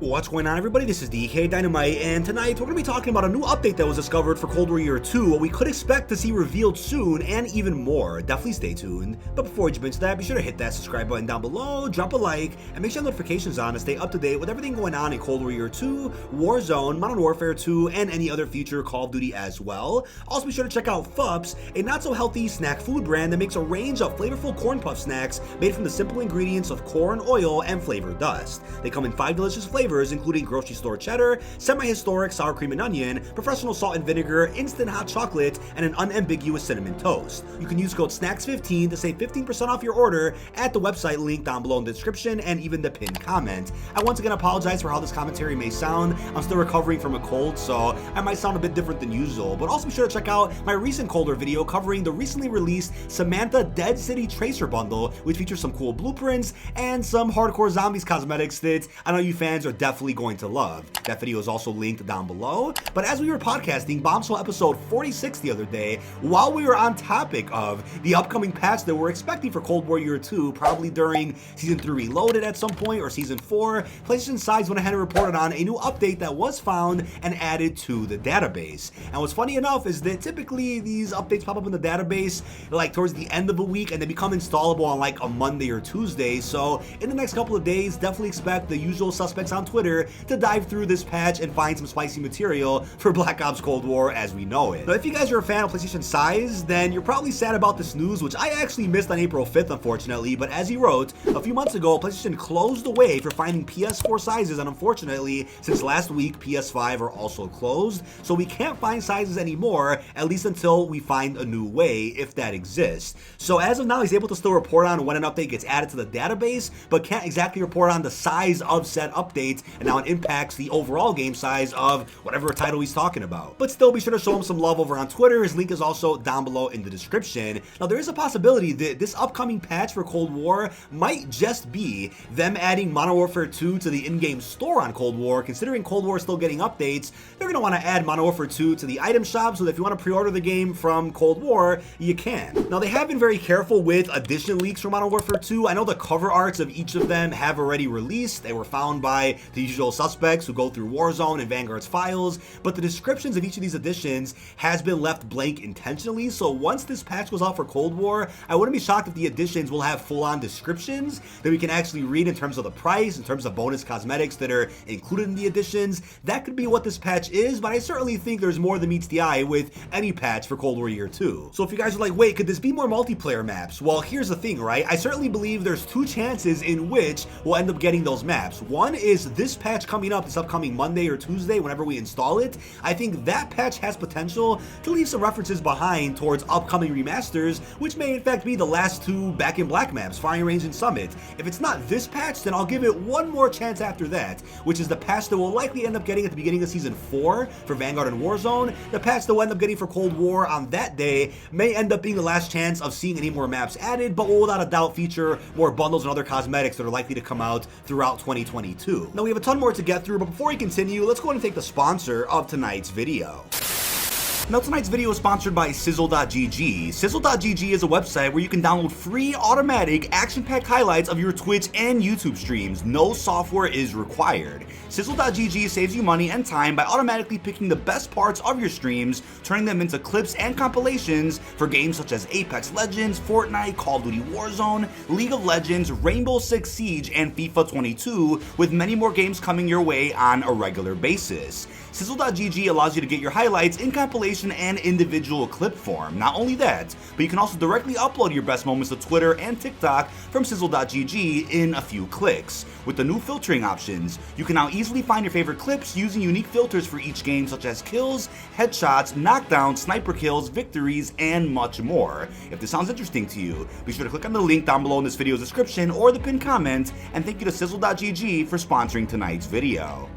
What's going on, everybody? This is dkdynamite, and tonight we're going to be talking about a new update that was discovered for Cold War Year 2, what we could expect to see revealed soon, and even more. Definitely stay tuned. But before we jump into that, be sure to hit that subscribe button down below, drop a like, and make sure notifications on to stay up to date with everything going on in Cold War Year 2, Warzone, Modern Warfare 2, and any other future Call of Duty as well. Also, be sure to check out Fups, a not-so-healthy snack food brand that makes a range of flavorful corn puff snacks made from the simple ingredients of corn, oil, and flavor dust. They come in 5 delicious flavors, including grocery store cheddar, semi-historic sour cream and onion, professional salt and vinegar, instant hot chocolate, and an unambiguous cinnamon toast. You can use code SNACKS15 to save 15% off your order at the website link down below in the description and even the pinned comment. I once again apologize for how this commentary may sound. I'm still recovering from a cold, so I might sound a bit different than usual, but also be sure to check out my recent Cold War video covering the recently released Samantha Dead City Tracer bundle, which features some cool blueprints and some hardcore zombies cosmetics that I know you fans are definitely going to love. That video is also linked down below. But as we were podcasting Bombshell episode 46 the other day, while we were on topic of the upcoming patch that we're expecting for Cold War Year 2, probably during Season 3 Reloaded at some point or Season 4, PlayStation Sides went ahead and reported on a new update that was found and added to the database. And what's funny enough is that typically these updates pop up in the database like towards the end of a week and they become installable on like a Monday or Tuesday. So in the next couple of days, definitely expect the usual suspects on Twitter to dive through this patch and find some spicy material for Black Ops Cold War as we know it. Now, if you guys are a fan of PlayStation Size, then you're probably sad about this news, which I actually missed on April 5th, unfortunately, but as he wrote, a few months ago, PlayStation closed the way for finding PS4 sizes, and unfortunately, since last week, PS5 are also closed, so we can't find sizes anymore, at least until we find a new way, if that exists. So as of now, he's able to still report on when an update gets added to the database, but can't exactly report on the size of said updates, and now it impacts the overall game size of whatever title he's talking about. But still, be sure to show him some love over on Twitter. His link is also down below in the description. Now, there is a possibility that this upcoming patch for Cold War might just be them adding Modern Warfare 2 to the in-game store on Cold War. Considering Cold War is still getting updates, they're going to want to add Modern Warfare 2 to the item shop so that if you want to pre-order the game from Cold War, you can. Now, they have been very careful with edition leaks for Modern Warfare 2. I know the cover arts of each of them have already released. They were found by the usual suspects who go through Warzone and Vanguard's files, but the descriptions of each of these editions has been left blank intentionally, so once this patch goes out for Cold War, I wouldn't be shocked if the editions will have full-on descriptions that we can actually read in terms of the price, in terms of bonus cosmetics that are included in the editions. That could be what this patch is, but I certainly think there's more than meets the eye with any patch for Cold War Year 2. So if you guys are like, wait, could this be more multiplayer maps? Well, here's the thing, right? I certainly believe there's 2 chances in which we'll end up getting those maps. One is this patch coming up this upcoming Monday or Tuesday, whenever we install it. I think that patch has potential to leave some references behind towards upcoming remasters, which may in fact be the last 2 Back in Black maps, Firing Range and Summit. If it's not this patch, then I'll give it one more chance after that, which is the patch that we'll likely end up getting at the beginning of Season 4 for Vanguard and Warzone. The patch that we'll end up getting for Cold War on that day may end up being the last chance of seeing any more maps added, but will without a doubt feature more bundles and other cosmetics that are likely to come out throughout 2022. Now, we have a ton more to get through, but before we continue, let's go ahead and take the sponsor of tonight's video. Now, tonight's video is sponsored by Sizzle.gg. Sizzle.gg is a website where you can download free, automatic, action-packed highlights of your Twitch and YouTube streams. No software is required. Sizzle.gg saves you money and time by automatically picking the best parts of your streams, turning them into clips and compilations for games such as Apex Legends, Fortnite, Call of Duty Warzone, League of Legends, Rainbow Six Siege, and FIFA 22, with many more games coming your way on a regular basis. Sizzle.gg allows you to get your highlights in compilation and individual clip form. Not only that, but you can also directly upload your best moments to Twitter and TikTok from Sizzle.gg in a few clicks. With the new filtering options, you can now easily find your favorite clips using unique filters for each game, such as kills, headshots, knockdowns, sniper kills, victories, and much more. If this sounds interesting to you, be sure to click on the link down below in this video's description or the pinned comment, and thank you to Sizzle.gg for sponsoring tonight's video.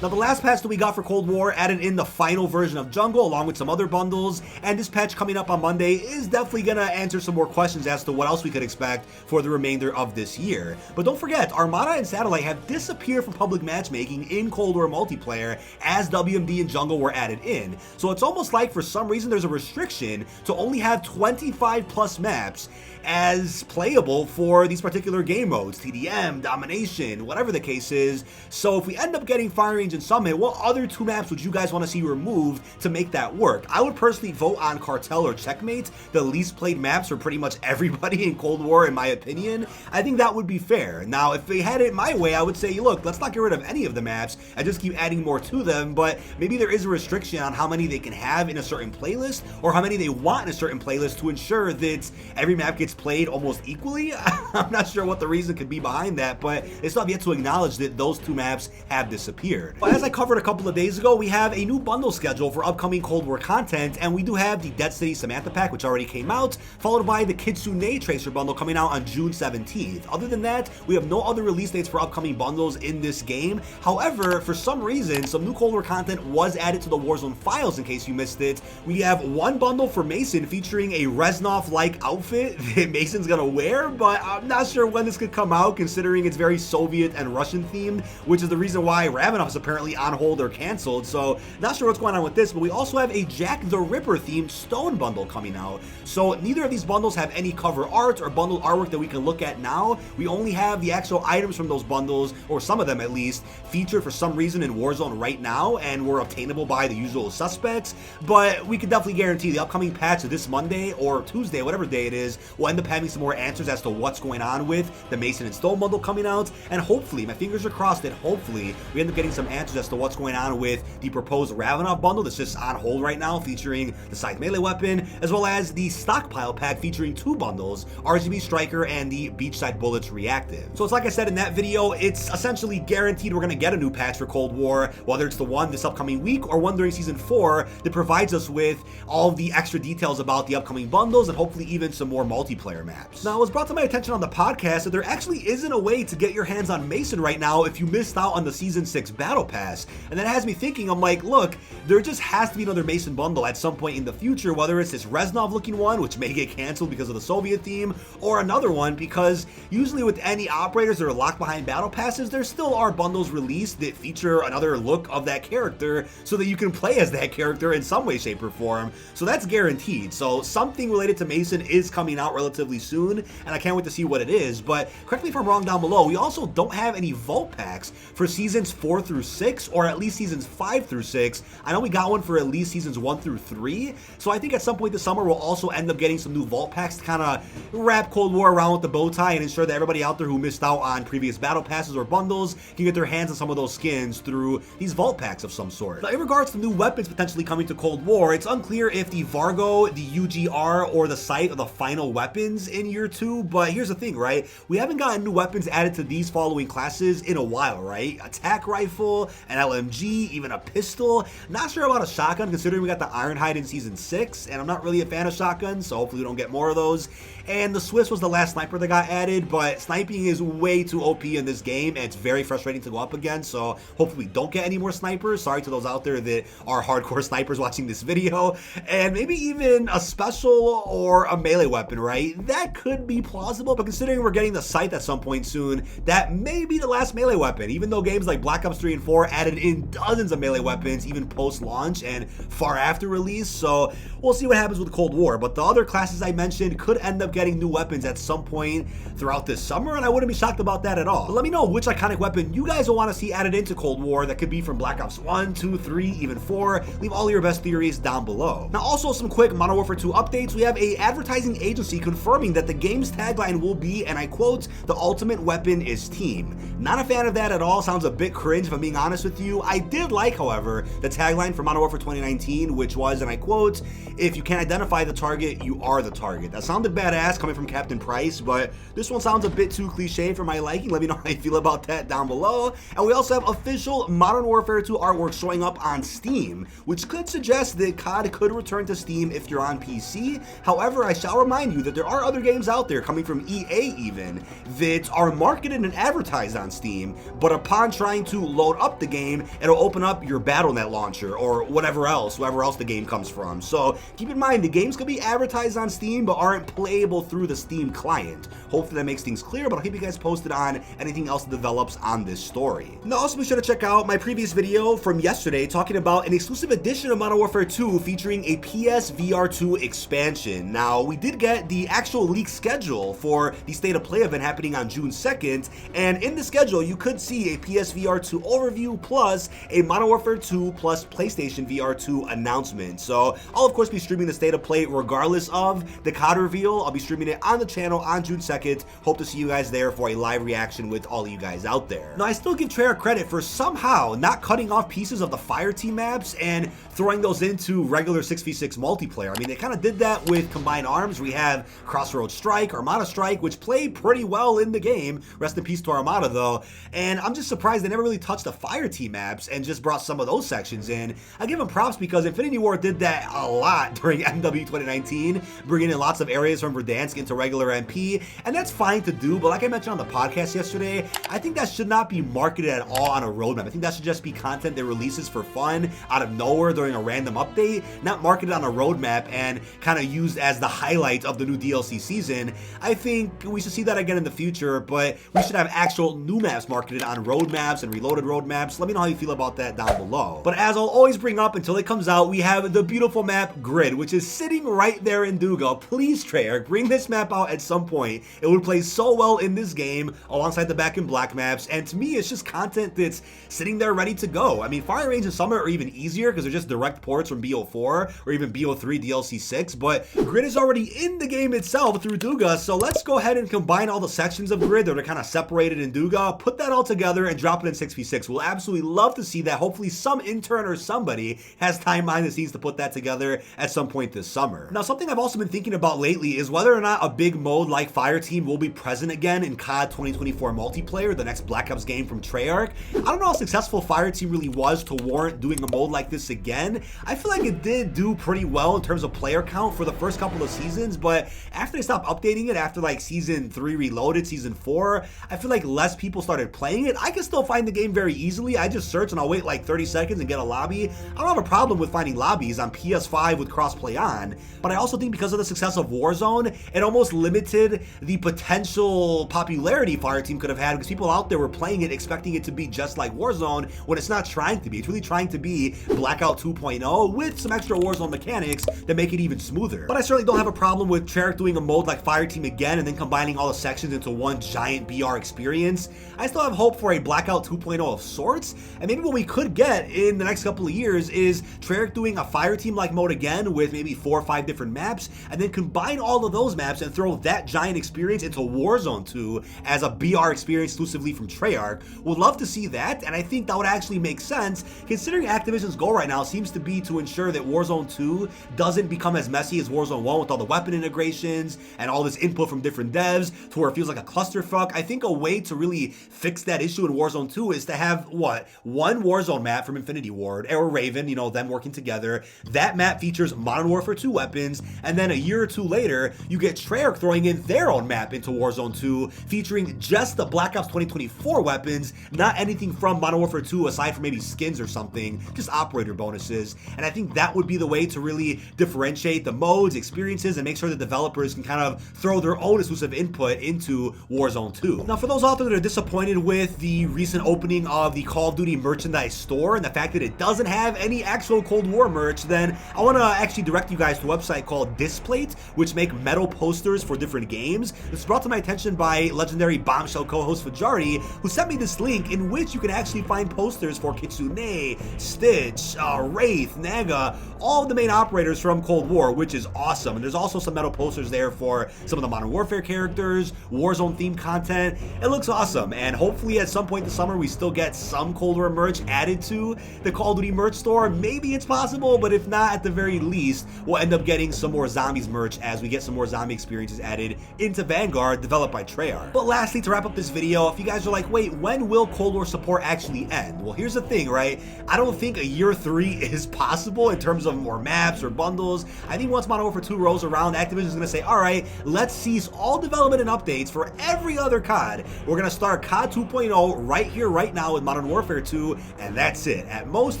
Now, the last patch that we got for Cold War added in the final version of Jungle along with some other bundles, and this patch coming up on Monday is definitely gonna answer some more questions as to what else we could expect for the remainder of this year. But don't forget, Armada and Satellite have disappeared from public matchmaking in Cold War multiplayer as WMD and Jungle were added in. So it's almost like for some reason there's a restriction to only have 25 plus maps as playable for these particular game modes, TDM, Domination, whatever the case is. So if we end up getting Fire Range and Summit, what other 2 maps would you guys want to see removed to make that work? I would personally vote on Cartel or Checkmate, the least played maps for pretty much everybody in Cold War in my opinion. I think that would be fair. Now, if they had it my way, I would say, look, let's not get rid of any of the maps and just keep adding more to them, but maybe there is a restriction on how many they can have in a certain playlist or how many they want in a certain playlist to ensure that every map gets played almost equally. I'm not sure what the reason could be behind that, but they still have yet to acknowledge that those 2 maps have disappeared. But as I covered a couple of days ago, we have a new bundle schedule for upcoming Cold War content, and we do have the Dead City Samantha pack, which already came out, followed by the Kitsune Tracer bundle coming out on June 17th. Other than that, we have no other release dates for upcoming bundles in this game. However, for some reason, some new Cold War content was added to the Warzone files in case you missed it. We have one bundle for Mason featuring a Ravenov-like outfit that Mason's gonna wear, but I'm not sure when this could come out considering it's very Soviet and Russian themed, which is the reason why Ravenov is apparently on hold or canceled. So not sure what's going on with this, but we also have a Jack the Ripper themed stone bundle coming out. So neither of these bundles have any cover art or bundle artwork that we can look at now. We only have the actual items from those bundles, or some of them at least, featured for some reason in Warzone right now and were obtainable by the usual suspects. But we can definitely guarantee the upcoming patch of this Monday or Tuesday, whatever day it is, will end up having some more answers as to what's going on with the Mason and Stone bundle coming out, and hopefully, my fingers are crossed that hopefully we end up getting some answers as to what's going on with the proposed Ravenov bundle that's just on hold right now, featuring the Scythe melee weapon, as well as the Stockpile pack featuring 2 bundles, RGB Striker and the Beachside Bullets Reactive. So it's like I said in that video, it's essentially guaranteed we're going to get a new patch for Cold War, whether it's the one this upcoming week or one during Season 4 that provides us with all of the extra details about the upcoming bundles and hopefully even some more multiplayer maps. Now, it was brought to my attention on the podcast that there actually isn't a way to get your hands on Mason right now if you missed out on the Season 6 Battle Pass. And that has me thinking, I'm like, look, there just has to be another Mason bundle at some point in the future, whether it's this Reznov looking one, which may get canceled because of the Soviet theme, or another one, because usually with any operators that are locked behind Battle Passes, there still are bundles released that feature another look of that character so that you can play as that character in some way, shape, or form. So that's guaranteed. So something related to Mason is coming out relatively soon, and I can't wait to see what it is. But correct me if I'm wrong down below, we also don't have any vault packs for seasons 4 through 6, or at least seasons 5 through 6. I know we got one for at least seasons 1 through 3, so I think at some point this summer we'll also end up getting some new vault packs to kind of wrap Cold War around with the bow tie and ensure that everybody out there who missed out on previous battle passes or bundles can get their hands on some of those skins through these vault packs of some sort. Now, in regards to new weapons potentially coming to Cold War, it's unclear if the Vargo, the UGR, or the Scythe are the final weapons in year 2, but here's the thing, right? We haven't gotten new weapons added to these following classes in a while, right? Attack rifle, an LMG, even a pistol. Not sure about a shotgun considering we got the Ironhide in Season 6, and I'm not really a fan of shotguns, so hopefully we don't get more of those. And the Swiss was the last sniper that got added, but sniping is way too OP in this game, and it's very frustrating to go up against, so hopefully we don't get any more snipers. Sorry to those out there that are hardcore snipers watching this video. And maybe even a special or a melee weapon, right? That could be plausible, but considering we're getting the Scythe at some point soon, that may be the last melee weapon, even though games like Black Ops 3 and 4 added in dozens of melee weapons, even post-launch and far after release, so we'll see what happens with Cold War. But the other classes I mentioned could end up getting new weapons at some point throughout this summer, and I wouldn't be shocked about that at all. But let me know which iconic weapon you guys will want to see added into Cold War. That could be from Black Ops 1, 2, 3, even 4. Leave all your best theories down below. Now, also some quick Modern Warfare 2 updates. We have a advertising agency confirming that the game's tagline will be, and I quote, "The ultimate weapon is team." Not a fan of that at all. Sounds a bit cringe if I'm being honest with you. I did like, however, the tagline for Modern Warfare 2019, which was, and I quote, "If you can't identify the target, you are the target." That sounded badass coming from Captain Price, but this one sounds a bit too cliche for my liking. Let me know how you feel about that down below. And we also have official Modern Warfare 2 artwork showing up on Steam, which could suggest that COD could return to Steam if you're on PC. However, I shall remind you that there are other games out there, coming from EA even, that are marketed and advertised on Steam, but upon trying to load up up the game, it'll open up your Battle.net launcher or whatever else, wherever else the game comes from. So keep in mind, the games could be advertised on Steam but aren't playable through the Steam client. Hopefully that makes things clear, but I'll keep you guys posted on anything else that develops on this story. Now also be sure to check out my previous video from yesterday talking about an exclusive edition of Modern Warfare 2 featuring a PSVR 2 expansion. Now we did get the actual leak schedule for the State of Play event happening on June 2nd, and in the schedule you could see a PSVR 2 overview plus a Modern Warfare 2 plus PlayStation VR 2 announcement. So I'll of course be streaming the State of Play regardless of the COD reveal. I'll be streaming it on the channel on June 2nd. Hope to see you guys there for a live reaction with all of you guys out there. Now I still give Treyarch credit for somehow not cutting off pieces of the Fireteam maps and throwing those into regular 6v6 multiplayer. I mean, they kind of did that with Combined Arms. We have Crossroads Strike, Armada Strike, which played pretty well in the game. Rest in peace to Armada though. And I'm just surprised they never really touched the Fireteam maps and just brought some of those sections in. I give them props because Infinity Ward did that a lot during MWII 2019, bringing in lots of areas from Verdansk into regular MP, and that's fine to do, but like I mentioned on the podcast yesterday, I think that should not be marketed at all on a roadmap. I think that should just be content that releases for fun out of nowhere during a random update, not marketed on a roadmap and kind of used as the highlight of the new DLC season. I think we should see that again in the future, but we should have actual new maps marketed on roadmaps and reloaded roadmaps. Let me know how you feel about that down below. But as I'll always bring up until it comes out, we have the beautiful map Grid, which is sitting right there in Duga. Please, Treyarch, bring this map out at some point. It would play so well in this game alongside the Back in Black maps, and to me it's just content that's sitting there ready to go. I mean, Fire Range and Summit are even easier because they're just direct ports from BO4 or even BO3 DLC 6, but Grid is already in the game itself through Duga, so let's go ahead and combine all the sections of Grid that are kind of separated in Duga, put that all together and drop it in 6v6. We'll absolutely love to see that. Hopefully some intern or somebody has time behind the scenes to put that together at some point this summer. Now, something I've also been thinking about lately is whether or not a big mode like Fireteam will be present again in COD 2024 multiplayer, the next Black Ops game from Treyarch. I don't know how successful Fireteam really was to warrant doing a mode like this again. I feel like it did do pretty well in terms of player count for the first couple of seasons, but after they stopped updating it, after like season 3 Reloaded, season 4, I feel like less people started playing it. I can still find the game very easily. I just search and I'll wait like 30 seconds and get a lobby. I don't have a problem with finding lobbies on PS5 with crossplay on, but I also think because of the success of Warzone, it almost limited the potential popularity Fireteam could have had because people out there were playing it expecting it to be just like Warzone when it's not trying to be. It's really trying to be Blackout 2.0 with some extra Warzone mechanics that make it even smoother. But I certainly don't have a problem with Treyarch doing a mode like Fireteam again and then combining all the sections into one giant BR experience. I still have hope for a Blackout 2.0 of sorts, and maybe what we could get in the next couple of years is Treyarch doing a Fireteam like mode again with maybe 4 or 5 different maps, and then combine all of those maps and throw that giant experience into Warzone 2 as a BR experience exclusively from Treyarch. Would love to see that, and I think that would actually make sense considering Activision's goal right now seems to be to ensure that Warzone 2 doesn't become as messy as Warzone 1 with all the weapon integrations and all this input from different devs to where it feels like a clusterfuck. I think a way to really fix that issue in Warzone 2 is to have, what, one Warzone map from Infinity Ward or Raven, you know, them working together. That map features Modern Warfare 2 weapons, and then a year or two later, you get Treyarch throwing in their own map into Warzone 2 featuring just the Black Ops 2024 weapons, not anything from Modern Warfare 2 aside from maybe skins or something, just operator bonuses. And I think that would be the way to really differentiate the modes, experiences, and make sure that developers can kind of throw their own exclusive input into Warzone 2. Now, for those out there that are disappointed with the recent opening of the Call of Duty merchandise store and the fact that it doesn't have any actual Cold War merch, then I want to actually direct you guys to a website called Displate, which make metal posters for different games. It's brought to my attention by legendary Bombshell co-host Fajardi, who sent me this link in which you can actually find posters for Kitsune, Stitch, Wraith, Naga, all of the main operators from Cold War, which is awesome. And there's also some metal posters there for some of the Modern Warfare characters, Warzone themed content. It looks awesome, and hopefully at some point this summer we still get some Cold War merch added to the Call of Duty merch store. Maybe it's possible, but if not, at the very least, we'll end up getting some more Zombies merch as we get some more zombie experiences added into Vanguard, developed by Treyarch. But lastly, to wrap up this video, if you guys are like, wait, when will Cold War support actually end? Well, here's the thing, right? I don't think a year 3 is possible in terms of more maps or bundles. I think once Modern Warfare 2 rolls around, Activision is going to say, all right, let's cease all development and updates for every other COD. We're going to start COD 2.0 right here, right now with Modern Modern Warfare 2, and that's it. At most,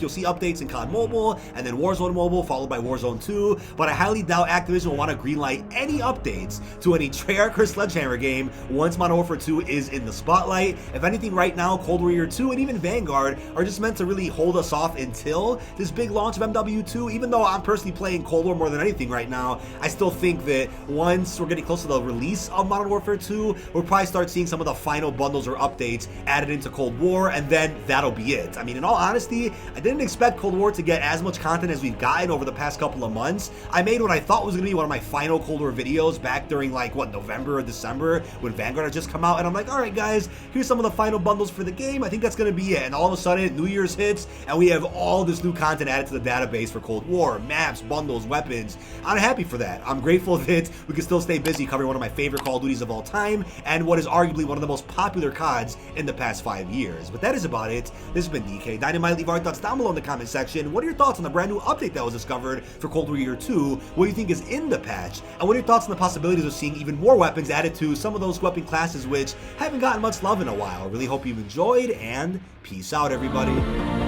you'll see updates in COD Mobile, and then Warzone Mobile, followed by Warzone 2, but I highly doubt Activision will want to greenlight any updates to any Treyarch or Sledgehammer game once Modern Warfare 2 is in the spotlight. If anything, right now, Cold War Year 2 and even Vanguard are just meant to really hold us off until this big launch of MW2. Even though I'm personally playing Cold War more than anything right now, I still think that once we're getting close to the release of Modern Warfare 2, we'll probably start seeing some of the final bundles or updates added into Cold War, and then that'll be it. I mean, in all honesty, I didn't expect Cold War to get as much content as we've gotten over the past couple of months. I made what I thought was going to be one of my final Cold War videos back during like, what, November or December when Vanguard had just come out, and I'm like, alright guys, here's some of the final bundles for the game. I think that's going to be it. And all of a sudden, New Year's hits, and we have all this new content added to the database for Cold War, maps, bundles, weapons. I'm happy for that. I'm grateful that we can still stay busy covering one of my favorite Call of Duties of all time, and what is arguably one of the most popular CODs in the past 5 years. But that is about it. This has been dkdynamite. Leave our thoughts down below in the comment section. What are your thoughts on the brand new update that was discovered for Cold War Year 2? What do you think is in the patch? And what are your thoughts on the possibilities of seeing even more weapons added to some of those weapon classes which haven't gotten much love in a while? I really hope you've enjoyed, and peace out, everybody.